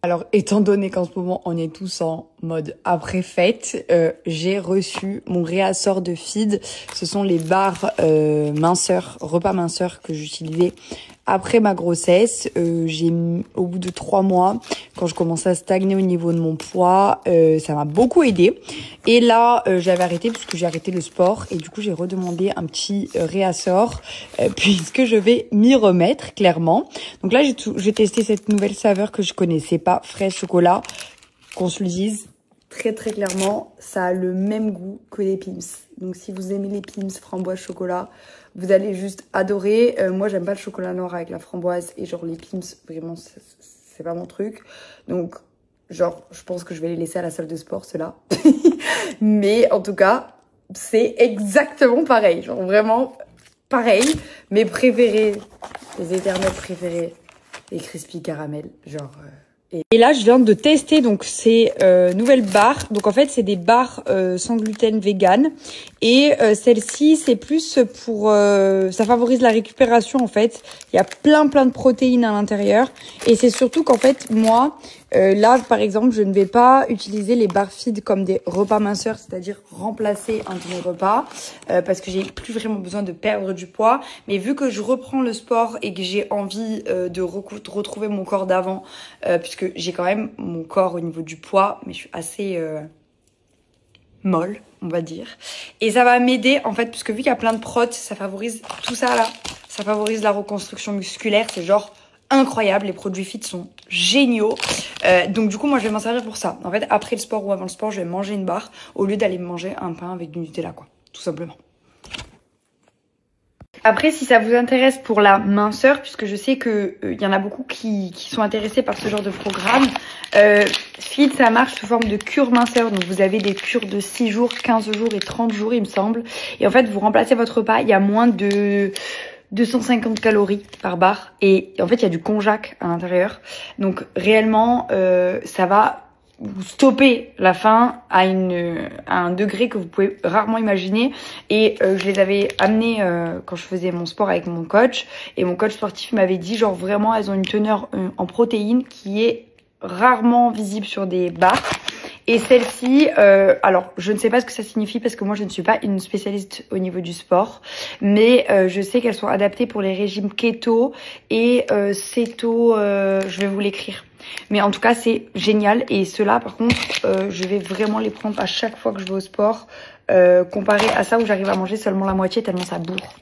Alors, étant donné qu'en ce moment, on est tous en mode après-fête, j'ai reçu mon réassort de feed. Ce sont les barres minceurs, repas minceurs que j'utilisais après ma grossesse. Au bout de 3 mois, quand je commençais à stagner au niveau de mon poids, ça m'a beaucoup aidé. Et là, j'avais arrêté puisque j'ai arrêté le sport. Et du coup, j'ai redemandé un petit réassort puisque je vais m'y remettre, clairement. Donc là, j'ai testé cette nouvelle saveur que je connaissais pas, fraise chocolat. Qu'on se le dise, très très clairement, ça a le même goût que les Pim's. Donc si vous aimez les Pim's framboise chocolat, vous allez juste adorer. Moi, j'aime pas le chocolat noir avec la framboise et genre les Pim's, vraiment, c'est pas mon truc. Donc, genre, je pense que je vais les laisser à la salle de sport, ceux-là. Mais en tout cas, c'est exactement pareil. Genre vraiment pareil. Mes préférés, les éternels préférés, les crispy caramel, genre... Et là, je viens de tester donc ces nouvelles barres. Donc en fait, c'est des barres sans gluten vegan. Et celle-ci, c'est plus pour... ça favorise la récupération en fait. Il y a plein de protéines à l'intérieur. Et c'est surtout qu'en fait, moi, là par exemple, je ne vais pas utiliser les barres feed comme des repas minceurs, c'est-à-dire remplacer un de mes repas. Parce que j'ai plus vraiment besoin de perdre du poids. Mais vu que je reprends le sport et que j'ai envie de retrouver mon corps d'avant, puisque j'ai quand même mon corps au niveau du poids, mais je suis assez molle, on va dire. Et ça va m'aider, en fait, puisque vu qu'il y a plein de protes, ça favorise tout ça là. Ça favorise la reconstruction musculaire. C'est genre incroyable. Les produits fit sont géniaux. Donc du coup, moi, je vais m'en servir pour ça. En fait, après le sport ou avant le sport, je vais manger une barre au lieu d'aller manger un pain avec du Nutella, quoi. Tout simplement. Après, si ça vous intéresse pour la minceur, puisque je sais que y en a beaucoup qui sont intéressés par ce genre de programme, Feed, ça marche sous forme de cure minceur. Donc vous avez des cures de 6 jours, 15 jours et 30 jours, il me semble. Et en fait, vous remplacez votre repas, il y a moins de 250 calories par barre. Et en fait, il y a du konjac à l'intérieur. Donc réellement, ça va vous stoppez la faim à un degré que vous pouvez rarement imaginer. Et je les avais amenés quand je faisais mon sport avec mon coach. Et mon coach sportif m'avait dit, genre vraiment, elles ont une teneur en protéines qui est rarement visible sur des barres. Et celle-ci, alors je ne sais pas ce que ça signifie parce que moi je ne suis pas une spécialiste au niveau du sport, mais je sais qu'elles sont adaptées pour les régimes keto et céto, je vais vous l'écrire. Mais en tout cas c'est génial et ceux-là par contre je vais vraiment les prendre à chaque fois que je vais au sport comparé à ça où j'arrive à manger seulement la moitié tellement ça bourre.